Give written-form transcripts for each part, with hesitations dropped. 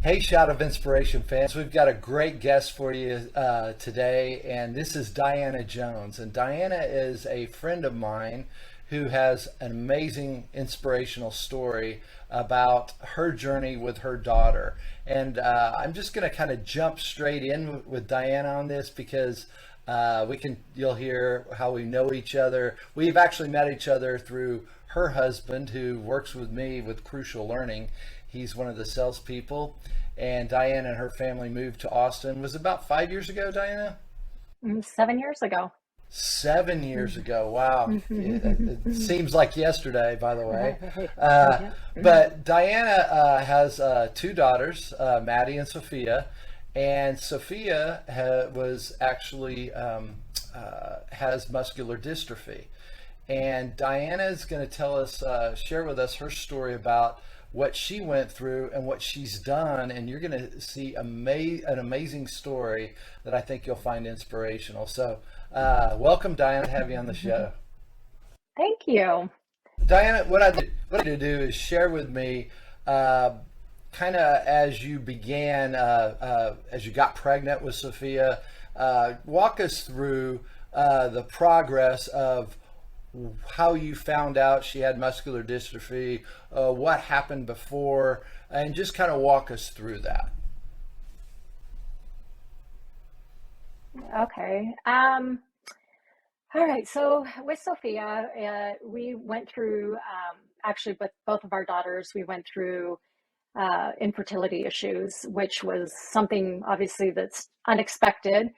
Hey, Shot of Inspiration fans. We've got a great guest for you today, and this is Diana Jones. And Diana is a friend of mine who has an amazing inspirational story about her journey with her daughter. And I'm just going to kind of jump straight in with Diana on this because you'll hear how we know each other. We've actually met each other through her husband, who works with me with Crucial Learning. He's one of the salespeople, and Diana and her family moved to Austin. Was about 5 years ago, Diana? 7 years ago. 7 years ago. Wow. It seems like yesterday, by the way. Yeah. But Diana has two daughters, Maddie and Sophia. And Sophia was actually has muscular dystrophy. And Diana is going to share with us her story about what she went through and what she's done. And you're going to see an amazing story that I think you'll find inspirational. So, welcome, Diana, to have you on the show. Thank you. Diana, what I need to do is share with me, kind of as you began, as you got pregnant with Sophia, walk us through the progress of how you found out she had muscular dystrophy, what happened before, and just kind of walk us through that. Okay. All right. So with Sophia, we went through, actually, with both of our daughters, we went through infertility issues, which was something obviously that's unexpected.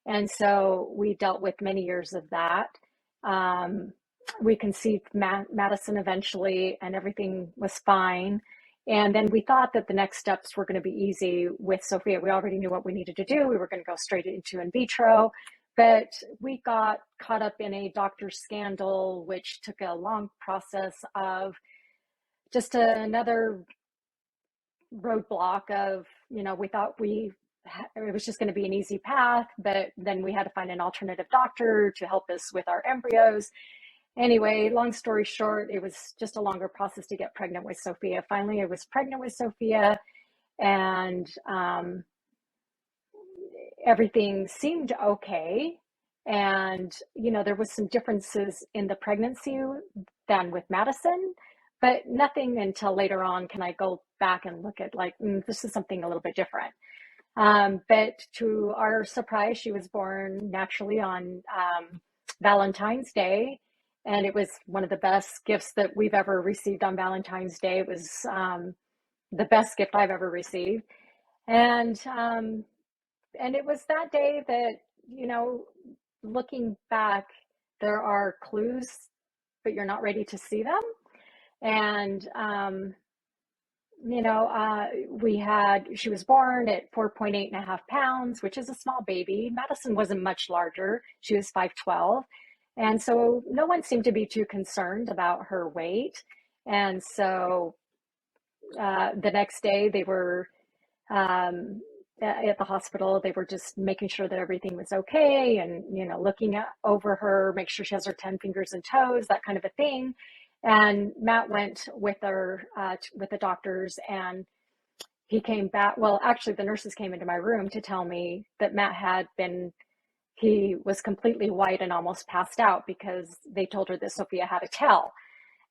And so we dealt with many years of that. Um, we conceived Madison eventually, and everything was fine. And then we thought that the next steps were going to be easy with Sophia. We already knew what we needed to do. We were going to go straight into in vitro. But we got caught up in a doctor scandal, which took a long process of just another roadblock of, we thought it was just going to be an easy path, but then we had to find an alternative doctor to help us with our embryos. Anyway, long story short, it was just a longer process to get pregnant with Sophia. Finally, I was pregnant with Sophia, and everything seemed okay. And, there was some differences in the pregnancy than with Madison, but nothing until later on can I go back and look at like, this is something a little bit different. But to our surprise, she was born naturally on Valentine's Day. And it was one of the best gifts that we've ever received on Valentine's Day. It was the best gift I've ever received. And it was that day that, looking back, there are clues, but you're not ready to see them. And, she was born at 4.8 and a half pounds, which is a small baby. Madison wasn't much larger. She was 5'12". And so no one seemed to be too concerned about her weight. And so the next day they were at the hospital. They were just making sure that everything was okay and, looking over her, make sure she has her 10 fingers and toes, that kind of a thing. And Matt went with her, with the doctors, and he came back. Well, actually, the nurses came into my room to tell me that he was completely white and almost passed out because they told her that Sophia had a tell.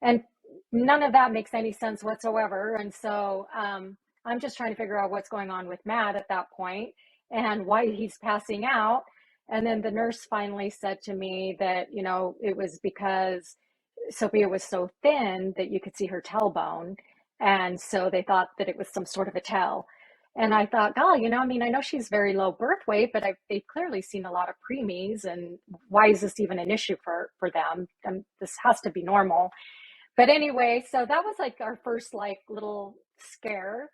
And none of that makes any sense whatsoever. And so I'm just trying to figure out what's going on with Matt at that point and why he's passing out. And then the nurse finally said to me that, it was because Sophia was so thin that you could see her tailbone. And so they thought that it was some sort of a tell. And I thought, golly, I know she's very low birth weight, but they've clearly seen a lot of preemies. And why is this even an issue for them? This has to be normal. But anyway, so that was like our first like little scare.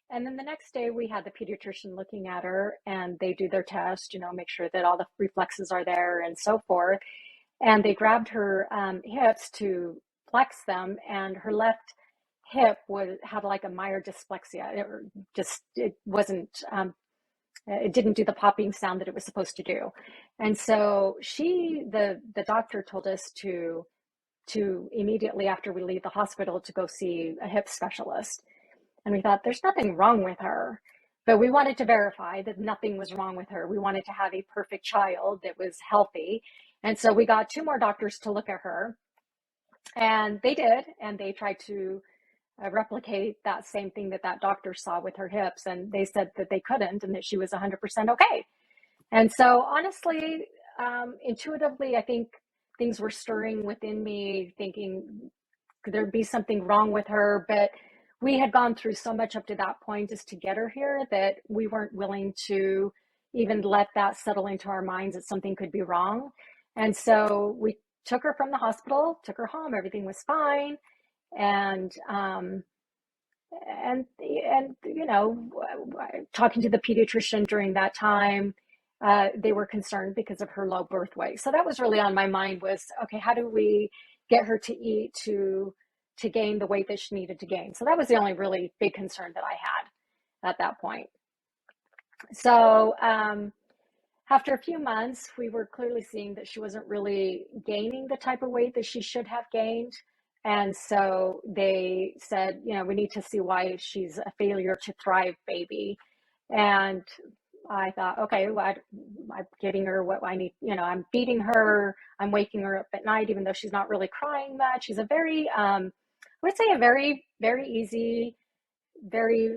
And then the next day we had the pediatrician looking at her, and they do their test, make sure that all the reflexes are there and so forth. And they grabbed her hips to flex them, and her left hip had like a Meyer dysplexia. It wasn't, it didn't do the popping sound that it was supposed to do. And so the doctor told us to immediately after we leave the hospital to go see a hip specialist. And we thought, there's nothing wrong with her. but we wanted to verify that nothing was wrong with her. We wanted to have a perfect child that was healthy. And so we got 2 more doctors to look at her, and they did. And they tried to replicate that same thing that that doctor saw with her hips. And they said that they couldn't and that she was 100% okay. And so honestly, intuitively, I think things were stirring within me, thinking could there be something wrong with her? But we had gone through so much up to that point just to get her here that we weren't willing to even let that settle into our minds that something could be wrong. And so we took her from the hospital, took her home, everything was fine. And you know, talking to the pediatrician during that time, they were concerned because of her low birth weight. So that was really on my mind was, okay, how do we get her to eat to gain the weight that she needed to gain? So that was the only really big concern that I had at that point. So after a few months, we were clearly seeing that she wasn't really gaining the type of weight that she should have gained. And so they said, you know, we need to see why she's a failure to thrive baby. And I thought, okay, well, I'm giving her what I need. You know, I'm feeding her, I'm waking her up at night, even though she's not really crying much. She's a very, I would say a very, very easy, very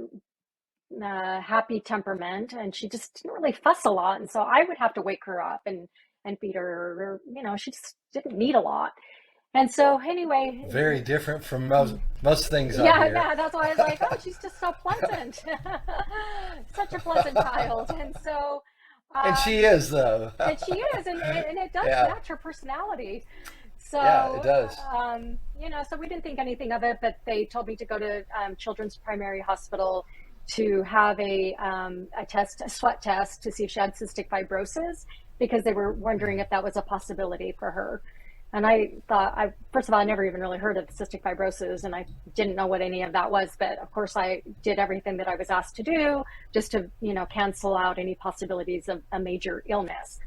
happy temperament, and she just didn't really fuss a lot. And so I would have to wake her up and feed her, or, you know, she just didn't need a lot. And so anyway, Very different from most things I yeah, hear. no, that's why I was like, oh, she's just so pleasant. Such a pleasant child. And so And she is, though. and she is, and it does Yeah. match her personality. Yeah, it So, does. you know, so we didn't think anything of it, but they told me to go to Children's Primary Hospital to have a test, a sweat test, to see if she had cystic fibrosis, because they were wondering if that was a possibility for her. And I thought, first of all, I never even really heard of cystic fibrosis, and I didn't know what any of that was. But of course, I did everything that I was asked to do just to, you know, cancel out any possibilities of a major illness.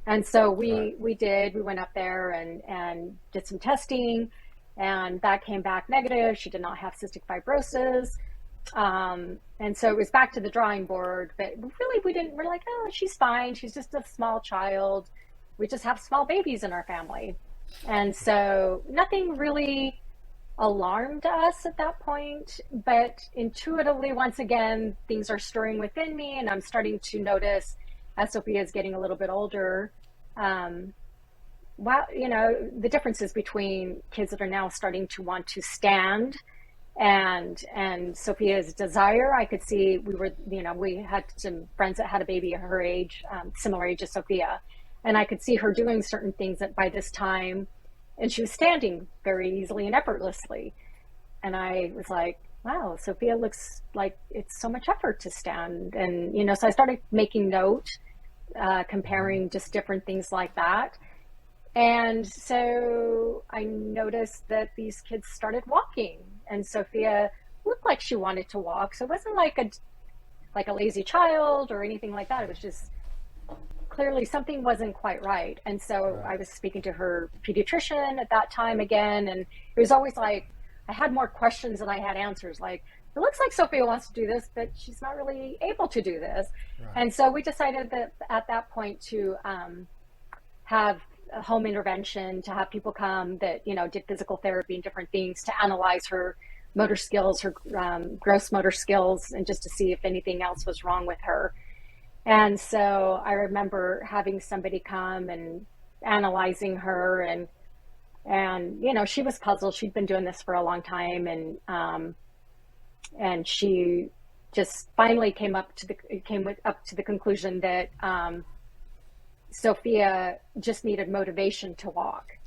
And so Right. we went up there and did some testing, and that came back negative. She did not have cystic fibrosis. And so it was back to the drawing board, but really we're like, oh, she's fine. She's just a small child. We just have small babies in our family. And so nothing really alarmed us at that point, but intuitively, once again, things are stirring within me, and I'm starting to notice as Sophia is getting a little bit older, wow, you know, the differences between kids that are now starting to want to stand and Sophia's desire. I could see we had some friends that had a baby at her age, similar age as Sophia, and I could see her doing certain things that by this time, and she was standing very easily and effortlessly. And I was like, wow, Sophia looks like it's so much effort to stand. And, you know, so I started making note, comparing just different things like that. And so I noticed that these kids started walking, and Sophia looked like she wanted to walk. So it wasn't like a lazy child or anything like that. It was just clearly something wasn't quite right. And so I Right. was speaking to her pediatrician at that time again, and it was always like I had more questions than I had answers. Like, it looks like Sophia wants to do this, but she's not really able to do this. Right. And so we decided that at that point to have a home intervention, to have people come that, you know, did physical therapy and different things to analyze her motor skills, her gross motor skills, and just to see if anything else was wrong with her. And so I remember having somebody come and analyzing her, and you know, she was puzzled. She'd been doing this for a long time, and she just finally came up to the conclusion that Sophia just needed motivation to walk.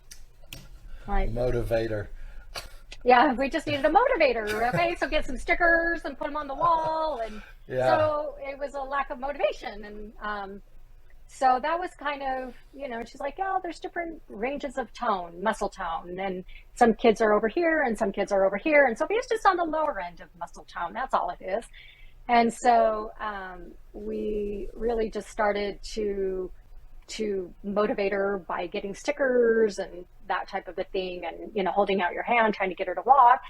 Like, Motivator. yeah, we just needed a motivator. Okay, so get some stickers and put them on the wall, and Yeah. so it was a lack of motivation. And so that was kind of, you know, she's like, oh, there's different ranges of tone, muscle tone, and some kids are over here and some kids are over here, and Sophia's just on the lower end of muscle tone. That's all it is. And so we really just started to motivate her by getting stickers and that type of a thing, and, you know, holding out your hand, trying to get her to walk.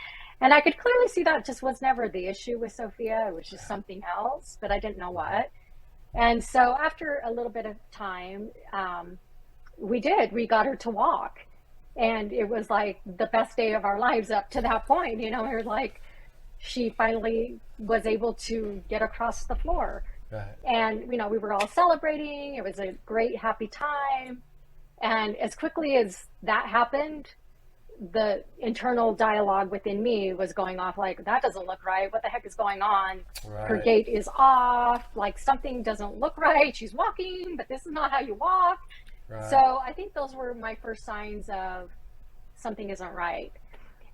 And I could clearly see that just was never the issue with Sophia. It was just something else, but I didn't know what. And so after a little bit of time, we got her to walk. And it was like the best day of our lives up to that point. You know, it was like she finally was able to get across the floor. Right. And, you know, we were all celebrating. It was a great, happy time. And as quickly as that happened, the internal dialogue within me was going off like, that doesn't look right. What the heck is going on? Her Right. gait is off. Like something doesn't look right. She's walking, but this is not how you walk. Right. So I think those were my first signs of something isn't right.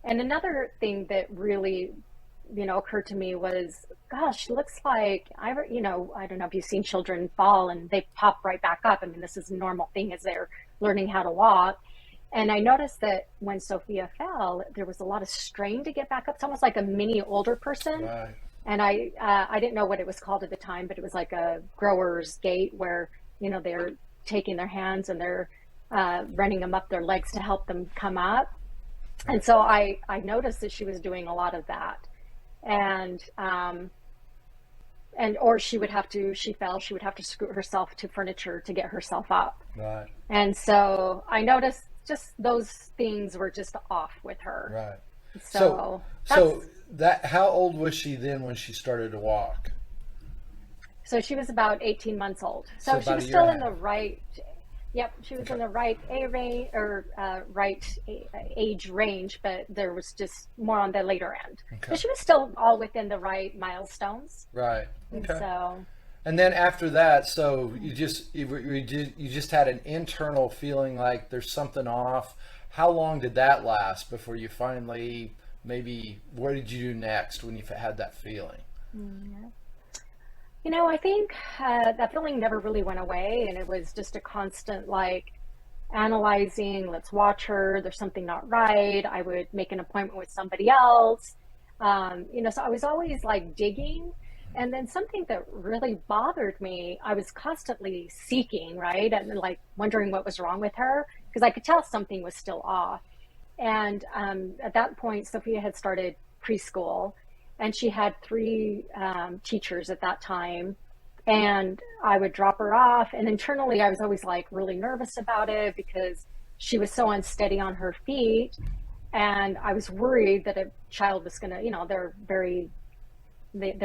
And another thing that really, you know, occurred to me was, gosh, looks like you know, I don't know if you've seen children fall and they pop right back up. I mean, this is a normal thing as they're learning how to walk. And I noticed that when Sophia fell, there was a lot of strain to get back up. It's almost like a mini older person. Right. And I didn't know what it was called at the time, but it was like a grower's gait where, you know, they're taking their hands and they're running them up their legs to help them come up. And so I noticed that she was doing a lot of that. And or she fell, she would have to scoot herself to furniture to get herself up. Right. And so I noticed just those things were just off with her. Right. So that how old was she then when she started to walk? So she was about 18 months old. So she about was a year still and in a the half. right, yep, she was in the right range or age range, but there was just more on the later end. Okay. But she was still all within the right milestones. Right. And Okay. so And then after that, so you just had an internal feeling like there's something off. How long did that last before you finally maybe what did you do next when you had that feeling? you know, I think that feeling never really went away, and it was just a constant like analyzing, let's watch her, there's something not right. I would make an appointment with somebody else. You know, so I was always like digging. And then something that really bothered me, I was constantly seeking, right? And then like wondering what was wrong with her because I could tell something was still off. And at that point, Sophia had started preschool and she had three teachers at that time. And I would drop her off. And internally, I was always like really nervous about it because she was so unsteady on her feet. And I was worried that a child was going to, you know, they're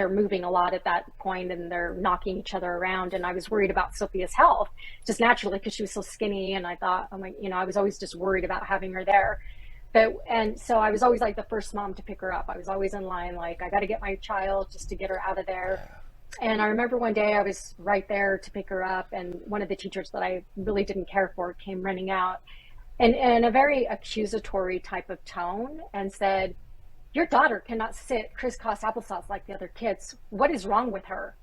moving a lot at that point and they're knocking each other around. And I was worried about Sophia's health just naturally because she was so skinny. And I thought, oh my, you know, I was always just worried about having her there. And so I was always like the first mom to pick her up. I was always in line, like, I got to get my child just to get her out of there. And I remember one day I was right there to pick her up. And one of the teachers that I really didn't care for came running out and in a very accusatory type of tone and said, your daughter cannot sit crisscross applesauce like the other kids. What is wrong with her?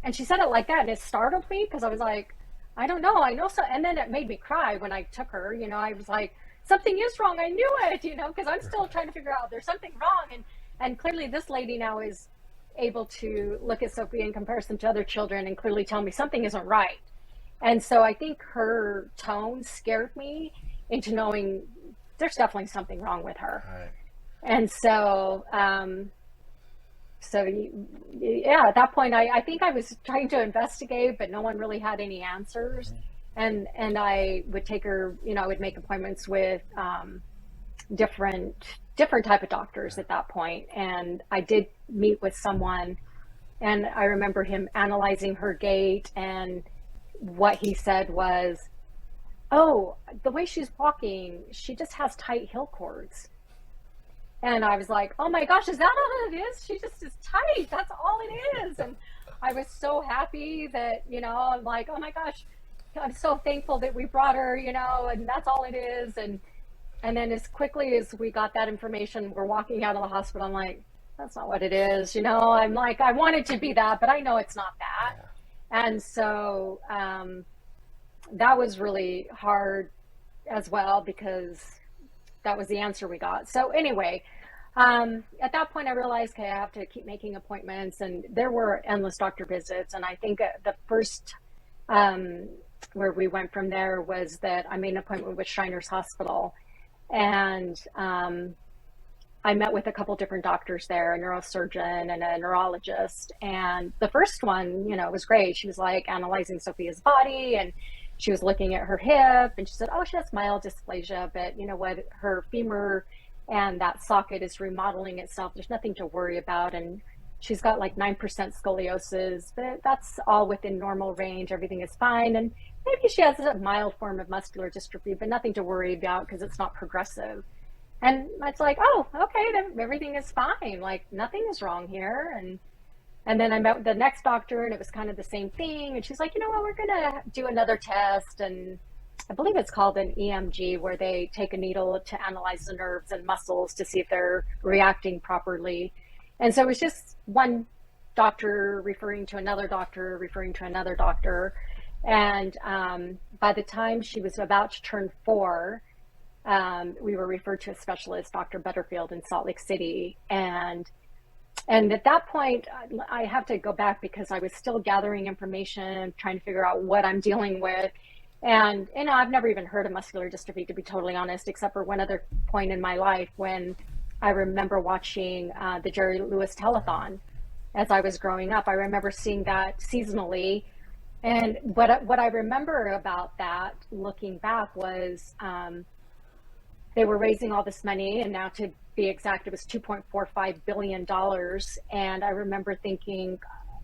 And she said it like that, and it startled me because I was like, I don't know. I know so. And then it made me cry when I took her. You know, I was like, something is wrong. I knew it. You know, because I'm still trying to figure out there's something wrong. And clearly, this lady now is able to look at Sophia in comparison to other children and clearly tell me something isn't right. And so I think her tone scared me into knowing there's definitely something wrong with her. Right. And so, yeah, at that point, I think I was trying to investigate, but no one really had any answers. And I would take her, you know, I would make appointments with different type of doctors at that point. And I did meet with someone, and I remember him analyzing her gait, and what he said was, "Oh, the way she's walking, she just has tight heel cords." And I was like, oh my gosh, is that all it is? She just is tight. That's all it is. And I was so happy that, you know, I'm like, oh my gosh, I'm so thankful that we brought her, you know, and that's all it is. And then as quickly as we got that information, we're walking out of the hospital. I'm like, that's not what it is. You know, I'm like, I want it to be that, but I know it's not that. Yeah. And so that was really hard as well because that was the answer we got. So anyway, at that point I realized, okay, I have to keep making appointments, and there were endless doctor visits. And I think the first where we went from there was that I made an appointment with Shriners Hospital, and I met with a couple different doctors there, a neurosurgeon and a neurologist. And the first one, was great. She was like analyzing Sophia's body, and she was looking at her hip, and she said, oh, she has mild dysplasia, but you know what, her femur and that socket is remodeling itself. There's nothing to worry about. And she's got like 9% scoliosis, but that's all within normal range. Everything is fine. And maybe she has a mild form of muscular dystrophy, but nothing to worry about because it's not progressive. And it's like, oh, okay, then everything is fine. Like nothing is wrong here. And then I met with the next doctor, and it was kind of the same thing. And she's like, you know what, we're gonna do another test, and I believe it's called an EMG, where they take a needle to analyze the nerves and muscles to see if they're reacting properly. And so it was just one doctor referring to another doctor, referring to another doctor. And by the time she was about to turn 4, we were referred to a specialist, Dr. Butterfield in Salt Lake City. And at that point, I have to go back because I was still gathering information, trying to figure out what I'm dealing with. And, I've never even heard of muscular dystrophy, to be totally honest, except for one other point in my life when I remember watching the Jerry Lewis telethon as I was growing up. I remember seeing that seasonally. And what I remember about that, looking back, was they were raising all this money, and now to be exact, it was $2.45 billion. And I remember thinking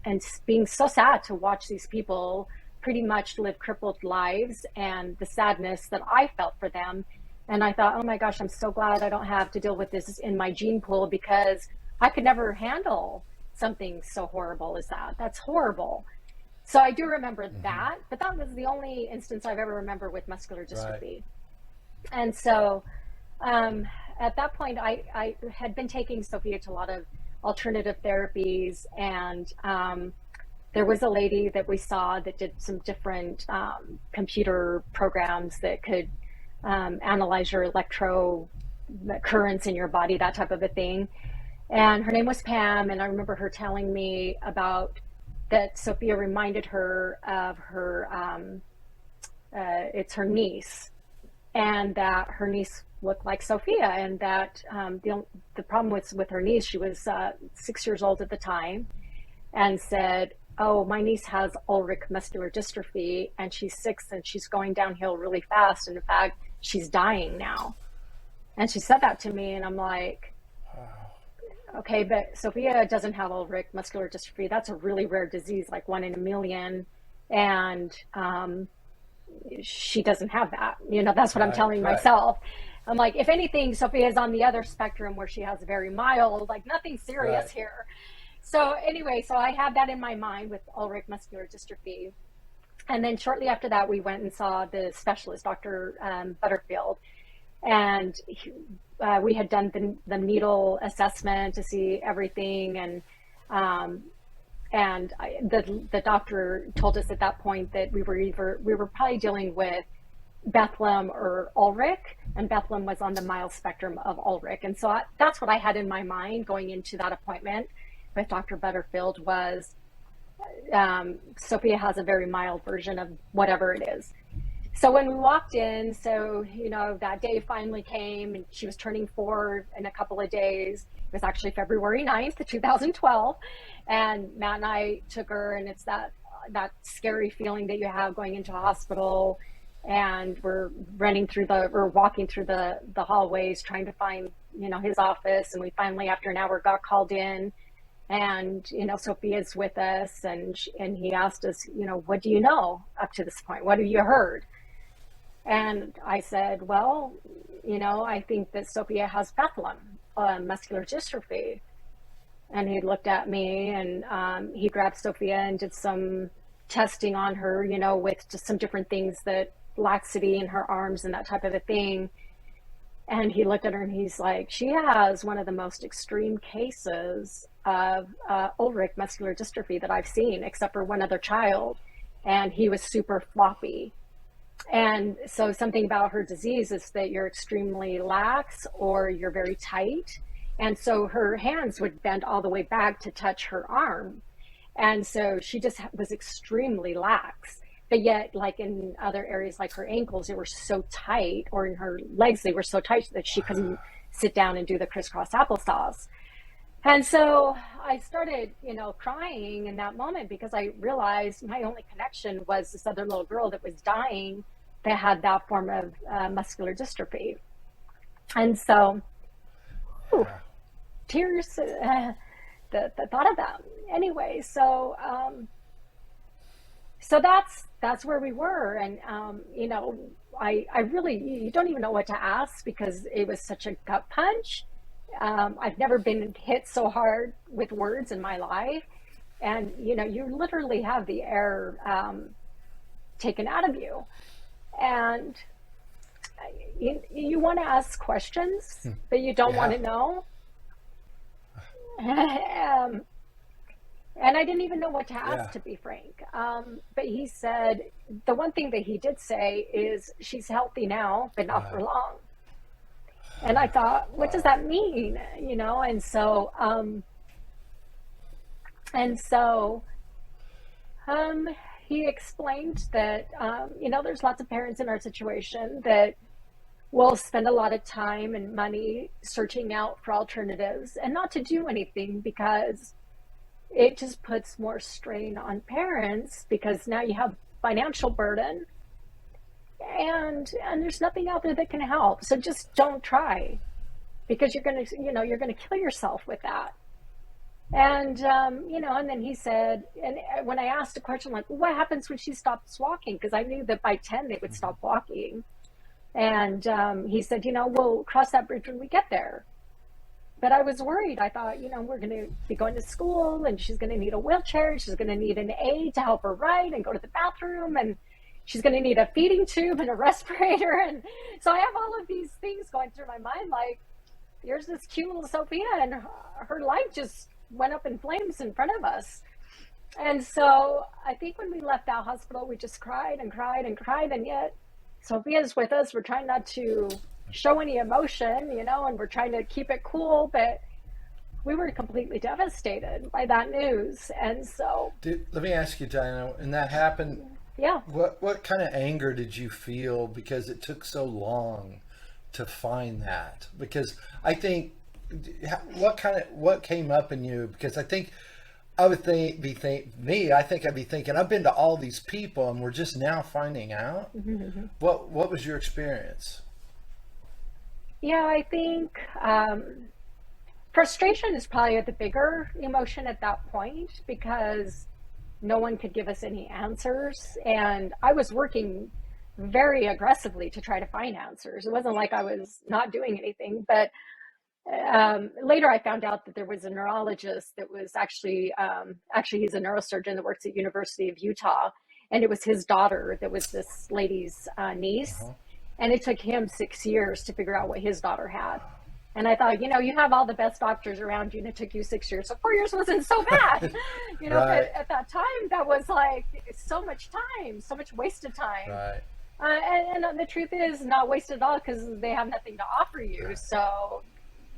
and being so sad to watch these people pretty much live crippled lives, and the sadness that I felt for them. And I thought, oh my gosh, I'm so glad I don't have to deal with this in my gene pool, because I could never handle something so horrible as that. That's horrible. So I do remember that, but that was the only instance I've ever remember with muscular dystrophy. Right. And so at that point, I had been taking Sophia to a lot of alternative therapies, and there was a lady that we saw that did some different computer programs that could analyze your electro currents in your body, that type of a thing. And her name was Pam, and I remember her telling me about that Sophia reminded her of her, it's her niece, and that her niece looked like Sophia, and that the problem was with her niece, she was 6 years old at the time, and said, oh, my niece has Ulrich muscular dystrophy, and she's 6, and she's going downhill really fast, and in fact, she's dying now. And she said that to me, and I'm like, okay, but Sophia doesn't have Ulrich muscular dystrophy. That's a really rare disease, like 1 in a million. And she doesn't have that. That's what I'm telling myself. I'm like, if anything, Sophia's on the other spectrum where she has very mild, like nothing serious here. So anyway, so I had that in my mind with Ulrich muscular dystrophy. And then shortly after that, we went and saw the specialist, Dr. Butterfield. And we had done the needle assessment to see everything, and the doctor told us at that point that we were probably dealing with Bethlem or Ulrich, and Bethlem was on the mild spectrum of Ulrich. And so that's what I had in my mind going into that appointment with Dr. Butterfield was Sophia has a very mild version of whatever it is. So when we walked in, that day finally came, and she was turning 4 in a couple of days. It was actually February 9th, 2012. And Matt and I took her, and it's that scary feeling that you have going into a hospital, and we're walking through the hallways trying to find, his office. And we finally, after an hour, got called in, and, Sophia's with us, and he asked us, what do you know up to this point? What have you heard? And I said, well, I think that Sophia has Bethlem, muscular dystrophy. And he looked at me, and he grabbed Sophia and did some testing on her, with just some different things, that laxity in her arms and that type of a thing. And he looked at her and he's like, she has one of the most extreme cases of Ulrich muscular dystrophy that I've seen, except for one other child. And he was super floppy. And so something about her disease is that you're extremely lax or you're very tight. And so her hands would bend all the way back to touch her arm. And so she just was extremely lax. But yet, like in other areas, like her ankles, they were so tight, or in her legs, they were so tight that she couldn't sit down and do the crisscross applesauce. And so I started, crying in that moment because I realized my only connection was this other little girl that was dying that had that form of muscular dystrophy. And so, whew, tears, the thought of that. Anyway, so that's where we were. And, I really, you don't even know what to ask because it was such a gut punch. I've never been hit so hard with words in my life. And, you literally have the air taken out of you. And you want to ask questions, but you don't want to know. And I didn't even know what to ask, to be frank. But he said, the one thing that he did say is, she's healthy now, but not for long. And I thought, what does that mean? And so, he explained that, there's lots of parents in our situation that will spend a lot of time and money searching out for alternatives and not to do anything because it just puts more strain on parents because now you have financial burden and there's nothing out there that can help. So just don't try because you're going to kill yourself with that. And, and then he said, and when I asked a question like, well, what happens when she stops walking? Because I knew that by 10 they would stop walking. And he said, we'll cross that bridge when we get there. But I was worried. I thought, we're going to be going to school and she's going to need a wheelchair. She's going to need an aide to help her ride and go to the bathroom. And she's going to need a feeding tube and a respirator. And so I have all of these things going through my mind. Like, here's this cute little Sophia and her life just went up in flames in front of us. And so I think when we left that hospital, we just cried and cried and cried. And yet Sophia's with us. We're trying not to show any emotion, and we're trying to keep it cool, but we were completely devastated by that news. And so let me ask you, Diana, when that happened, what kind of anger did you feel because it took so long to find that? Because I think what came up in you? Because I think I would I think I'd be thinking, I've been to all these people and we're just now finding out. What was your experience? Yeah, I think frustration is probably the bigger emotion at that point because no one could give us any answers. And I was working very aggressively to try to find answers. It wasn't like I was not doing anything, but later I found out that there was a neurologist that was actually he's a neurosurgeon that works at University of Utah. And it was his daughter that was this lady's niece. And it took him 6 years to figure out what his daughter had. And I thought, you have all the best doctors around you and it took you 6 years. So 4 years wasn't so bad. Right. But at that time, that was like so much time, so much wasted time. Right. And the truth is not wasted at all because they have nothing to offer you. Right. So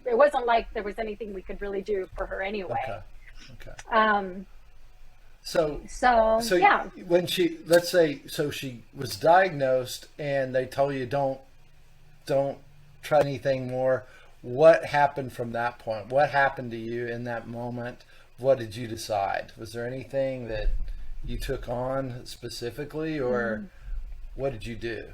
it wasn't like there was anything we could really do for her anyway. Okay. So yeah. When she was diagnosed and they told you don't try anything more, what happened from that point? What happened to you in that moment? What did you decide? Was there anything that you took on specifically, or what did you do?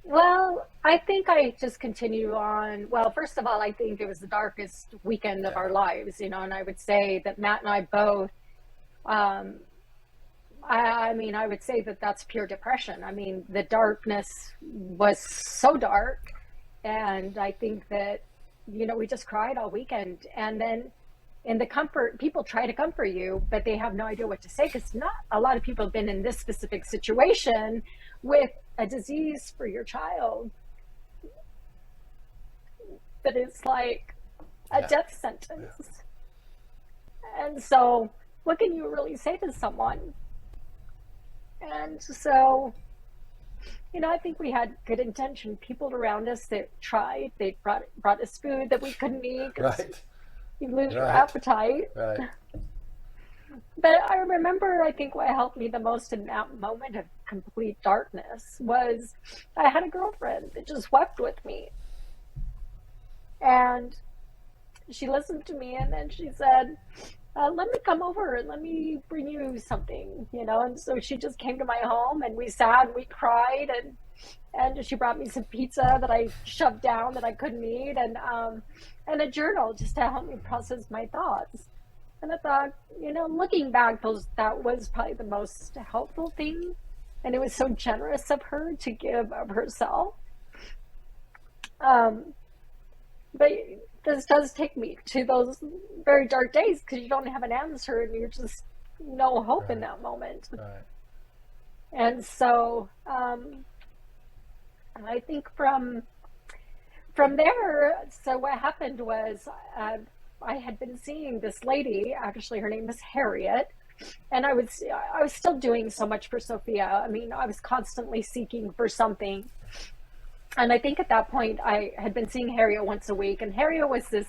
Well, I think I just continue on. Well, first of all, I think it was the darkest weekend of our lives, and I would say that Matt and I both, I would say that that's pure depression. I mean, the darkness was so dark, and I think that, we just cried all weekend. And then in the comfort, people try to comfort you, but they have no idea what to say because not a lot of people have been in this specific situation with a disease for your child. But it's like a death sentence. And so what can you really say to someone? And so, I think we had good intention. People around us that tried, they brought us food that we couldn't eat. Right. You lose your appetite. Right. But I remember, I think what helped me the most in that moment of complete darkness was I had a girlfriend that just wept with me. And she listened to me, and then she said, let me come over and let me bring you something, you know. And so she just came to my home, and we sat and we cried, and she brought me some pizza that I shoved down that I couldn't eat, and a journal just to help me process my thoughts. And I thought, you know, looking back, that was probably the most helpful thing, and it was so generous of her to give of herself. Um, but this does take me to those very dark days because you don't have an answer and you're just no hope in Right. that moment. Right. And so I think from there, so what happened was I had been seeing this lady. Actually, her name was Harriet, and I was still doing so much for Sophia. I mean, I was constantly seeking for something. And I think at that point I had been seeing Harriet once a week, and Harriet was this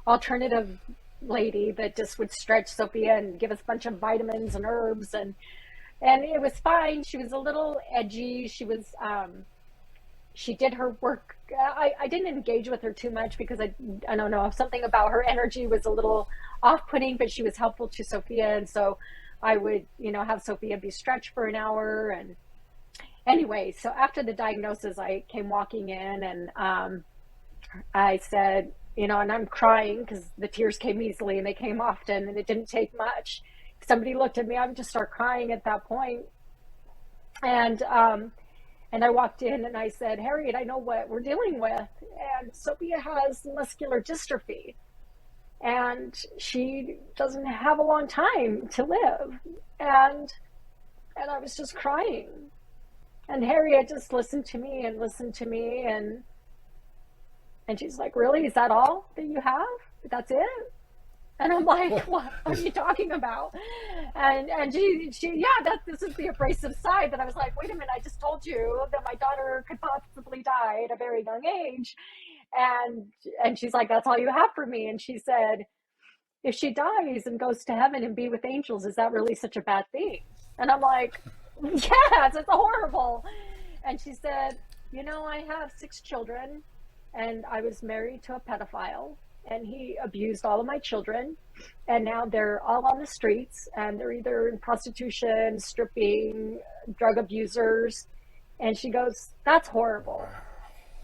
alternative lady that just would stretch Sophia and give us a bunch of vitamins and herbs, and it was fine. She was a little edgy. She did her work. I didn't engage with her too much because I don't know, something about her energy was a little off-putting, but she was helpful to Sophia, and so I would, you know, have Sophia be stretched for an hour. And anyway, so after the diagnosis, I came walking in, and I said, you know, and I'm crying because the tears came easily and they came often, and it didn't take much. If somebody looked at me, I would just start crying at that point. And and I walked in and I said, Harriet, I know what we're dealing with. And Sophia has muscular dystrophy, and she doesn't have a long time to live. And and I was just crying. And Harriet just listened to me and listened to me, and she's like, really? Is that all that you have? That's it? And I'm like, Well, what are this, you talking about? And she yeah, that this is the abrasive side that I was like, wait a minute, I just told you that my daughter could possibly die at a very young age. And and she's like, that's all you have for me. And she said, if she dies and goes to heaven and be with angels, is that really such a bad thing? And I'm like, yes, it's horrible. And she said, you know, I have 6 children, and I was married to a pedophile, and he abused all of my children, and now they're all on the streets, and they're either in prostitution, stripping, drug abusers. And she goes, that's horrible.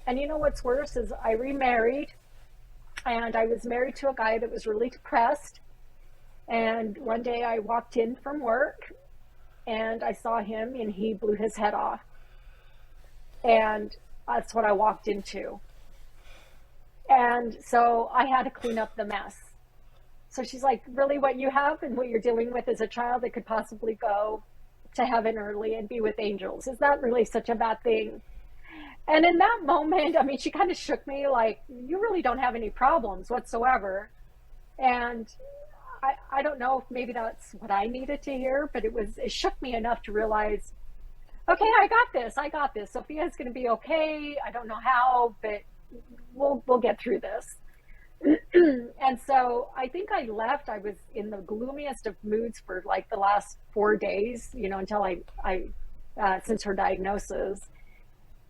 And you know what's worse is I remarried, and I was married to a guy that was really depressed. And one day I walked in from work and I saw him, and he blew his head off. And that's what I walked into. And so I had to clean up the mess. So she's like, really, what you have and what you're dealing with is a child that could possibly go to heaven early and be with angels. Is that really such a bad thing? And in that moment, I mean, she kind of shook me like, you really don't have any problems whatsoever. And I don't know if maybe that's what I needed to hear, but it shook me enough to realize, okay, I got this. I got this. Sophia's going to be okay. I don't know how, but we'll get through this. And so I think I left. I was in the gloomiest of moods for like the last 4 days, you know, until I since her diagnosis.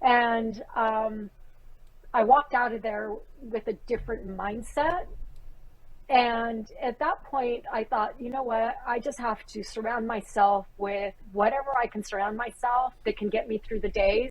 And I walked out of there with a different mindset. And at that point, I thought, you know what? I just have to surround myself with whatever I can surround myself that can get me through the days.